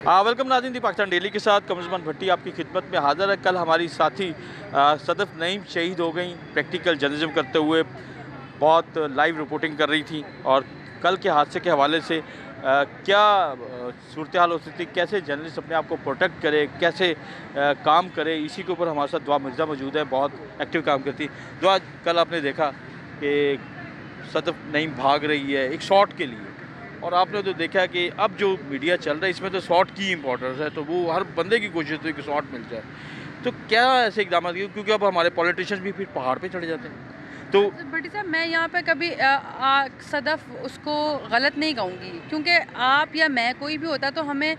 Welcome नाज़रीन, दी Pakistan daily के साथ कमरुज़्ज़मान भट्टी आपकी खिदमत में हाज़िर है। कल हमारी साथी सदफ नईम शहीद हो गई प्रैक्टिकल जर्नलिज्म करते हुए। बहुत लाइव रिपोर्टिंग कर रही थी और कल के हादसे के हवाले से क्या सूरत हाल हो सकती है, कैसे जर्नलिस्ट अपने आप को प्रोटेक्ट करे, कैसे काम करे, इसी के ऊपर हमारे साथ दुआ मिर्ज़ा मौजूद है। बहुत एक्टिव काम करती दुआ। कल आपने देखा कि सदफ नईम भाग रही है एक शॉट के लिए, और आपने तो देखा कि अब जो मीडिया चल रहा है इसमें तो शॉट की इंपॉर्टेंस है, तो वो हर बंदे की कोशिश होती है कि शॉट मिल जाए। तो क्या ऐसे इकदाम किए, क्योंकि अब हमारे पॉलिटिशियंस भी फिर पहाड़ पे चढ़ जाते हैं। तो भट्टी साहब, मैं यहाँ पे कभी सदफ उसको गलत नहीं कहूँगी, क्योंकि आप या मैं कोई भी होता तो हमें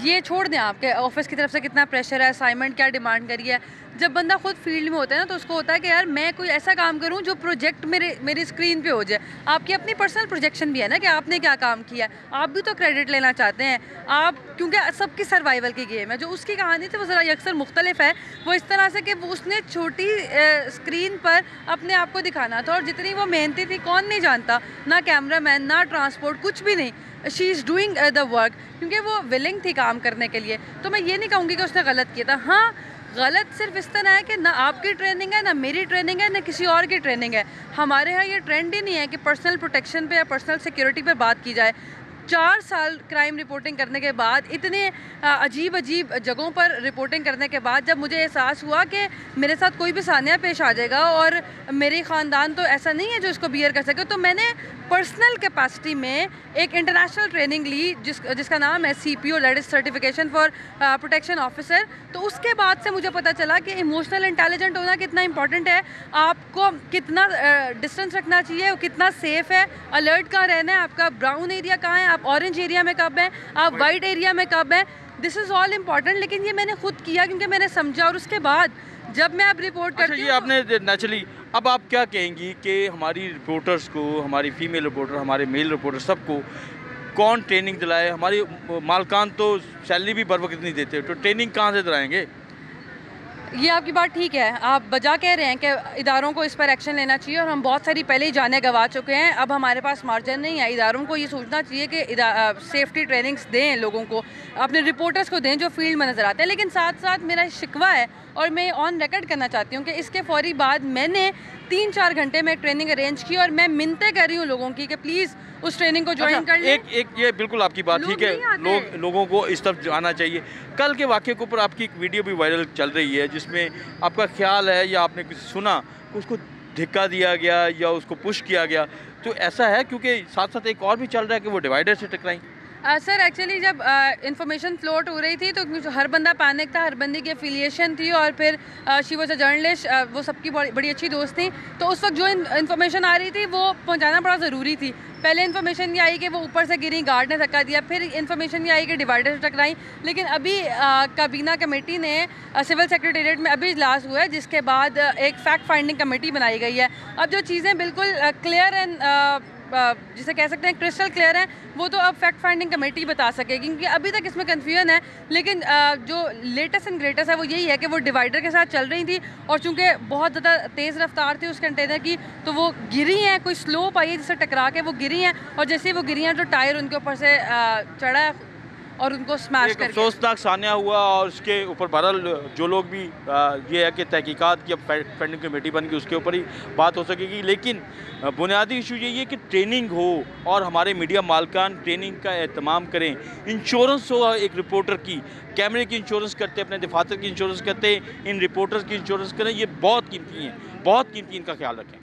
ये छोड़ दें आपके ऑफिस की तरफ से कितना प्रेशर है, असाइनमेंट क्या डिमांड करी है। जब बंदा खुद फील्ड में होता है ना, तो उसको होता है कि यार मैं कोई ऐसा काम करूं जो प्रोजेक्ट मेरी स्क्रीन पे हो जाए। आपकी अपनी पर्सनल प्रोजेक्शन भी है ना कि आपने क्या काम किया है, आप भी तो क्रेडिट लेना चाहते हैं आप, क्योंकि सबकी सर्वाइवल की गेम है। जो उसकी कहानी थी वो ज़रा अक्सर मुख्तलिफ है, वो इस तरह से कि वो उसने छोटी स्क्रीन पर अपने आप को दिखाना था, और जितनी वो मेहनती थी कौन नहीं जानता, ना कैमरा मैन ना ट्रांसपोर्ट कुछ भी नहीं। She is doing the work, क्योंकि वो विलिंग थी काम करने के लिए। तो मैं ये नहीं कहूँगी कि उसने गलत किया था। हाँ, गलत सिर्फ इस तरह है कि ना आपकी ट्रेनिंग है, ना मेरी ट्रेनिंग है, ना किसी और की ट्रेनिंग है। हमारे यहाँ ये ट्रेंड ही नहीं है कि पर्सनल प्रोटेक्शन पे या पर्सनल सिक्योरिटी पे बात की जाए। 4 साल क्राइम रिपोर्टिंग करने के बाद, इतने अजीब अजीब जगहों पर रिपोर्टिंग करने के बाद, जब मुझे एहसास हुआ कि मेरे साथ कोई भी सानिया पेश आ जाएगा और मेरे ख़ानदान तो ऐसा नहीं है जो इसको बियर कर सके, तो मैंने पर्सनल कैपेसिटी में एक इंटरनेशनल ट्रेनिंग ली जिसका नाम है CPO, that is certification for protection officer. तो उसके बाद से मुझे पता चला कि इमोशनल इंटेलिजेंट होना कितना इंपॉर्टेंट है, आपको कितना डिस्टेंस रखना चाहिए, कितना सेफ़ है, अलर्ट कहाँ रहना है, आपका ब्राउन एरिया कहाँ है, आप ऑरेंज एरिया में कब हैं, आप वाइट एरिया में कब हैं। This is all important. लेकिन ये मैंने खुद किया क्योंकि मैंने समझा, और उसके बाद जब मैं अब रिपोर्ट करती हूँ। ये आपने नेचुरली, अब आप क्या कहेंगी कि हमारी रिपोर्टर्स को, हमारी फीमेल रिपोर्टर, हमारे मेल रिपोर्टर, सबको कौन ट्रेनिंग दिलाए? हमारी मालकान तो सैलरी भी बर वक्त नहीं देते, तो ट्रेनिंग कहाँ से दिलाएंगे? ये आपकी बात ठीक है, आप बजा कह रहे हैं कि इदारों को इस पर एक्शन लेना चाहिए, और हम बहुत सारी पहले ही जाने गंवा चुके हैं। अब हमारे पास मार्जिन नहीं है। इदारों को ये सोचना चाहिए कि सेफ्टी ट्रेनिंग्स दें लोगों को, अपने रिपोर्टर्स को दें जो फील्ड में नज़र आते हैं। लेकिन साथ साथ मेरा शिकवा है, और मैं ऑन रिकॉर्ड करना चाहती हूँ कि इसके फौरी बाद मैंने 3-4 घंटे में ट्रेनिंग अरेंज की, और मैं मिन्नतें कर रही हूँ लोगों की कि प्लीज़ उस ट्रेनिंग को ज्वाइन कर लें। एक ये बिल्कुल आपकी बात ठीक है, लोगों को इस तरफ आना चाहिए। कल के वाक़े के ऊपर आपकी एक वीडियो भी वायरल चल रही है, जिसमें आपका ख्याल है या आपने कुछ सुना कि उसको धिक्का दिया गया या उसको पुश किया गया, तो ऐसा है? क्योंकि साथ साथ एक और भी चल रहा है कि वो डिवाइडर से टकराई। सर एक्चुअली जब इन्फॉर्मेशन फ्लोट हो रही थी तो हर बंदा पैनिक था, हर बंदे की एफिलिएशन थी, और फिर शी वॉज अ जर्नलिस्ट, वो सबकी बड़ी अच्छी दोस्त थी। तो उस वक्त जो इन्फॉर्मेशन आ रही थी वो पहुंचाना बड़ा ज़रूरी थी। पहले इन्फॉर्मेशन ये आई कि वो ऊपर से गिरी, गार्ड ने धक्का दिया, फिर इन्फॉर्मेशन ये आई कि डिवाइडर से टकराई। लेकिन अभी काबीना कमेटी ने सिविल सेक्रेटेरिएट में अभी इजलास हुआ है, जिसके बाद एक फैक्ट फाइंडिंग कमेटी बनाई गई है। अब जो चीज़ें बिल्कुल क्लियर एंड जिसे कह सकते हैं क्रिस्टल क्लियर है, वो तो अब फैक्ट फाइंडिंग कमेटी बता सकेगी, क्योंकि अभी तक इसमें कन्फ्यूजन है। लेकिन जो लेटेस्ट एंड ग्रेटेस्ट है वो यही है कि वो डिवाइडर के साथ चल रही थी, और चूंकि बहुत ज़्यादा तेज़ रफ्तार थी उस कंटेनर की, तो वो गिरी हैं, कोई स्लोप आई है जिससे टकरा के वो गिरी हैं, और जैसे ही वो गिरी हैं तो टायर उनके ऊपर से चढ़ा है और उनको स्मैश कर अफसोसनाक सान्या हुआ। और उसके ऊपर बहरहाल जो लोग भी ये है कि तहकीकात की अब फंडिंग कमेटी बन के उसके ऊपर ही बात हो सकेगी। लेकिन बुनियादी इशू यही है कि ट्रेनिंग हो, और हमारे मीडिया मालकान ट्रेनिंग का एहतमाम करें। इंश्योरेंस हो एक रिपोर्टर की, कैमरे की इंश्योरेंस करते, अपने दफातर की इंश्योरेंस करते, इन रिपोर्टर्स की इंश्योरेंस करें। ये बहुत कीमती हैं, बहुत कीमती, इनका ख्याल रखें।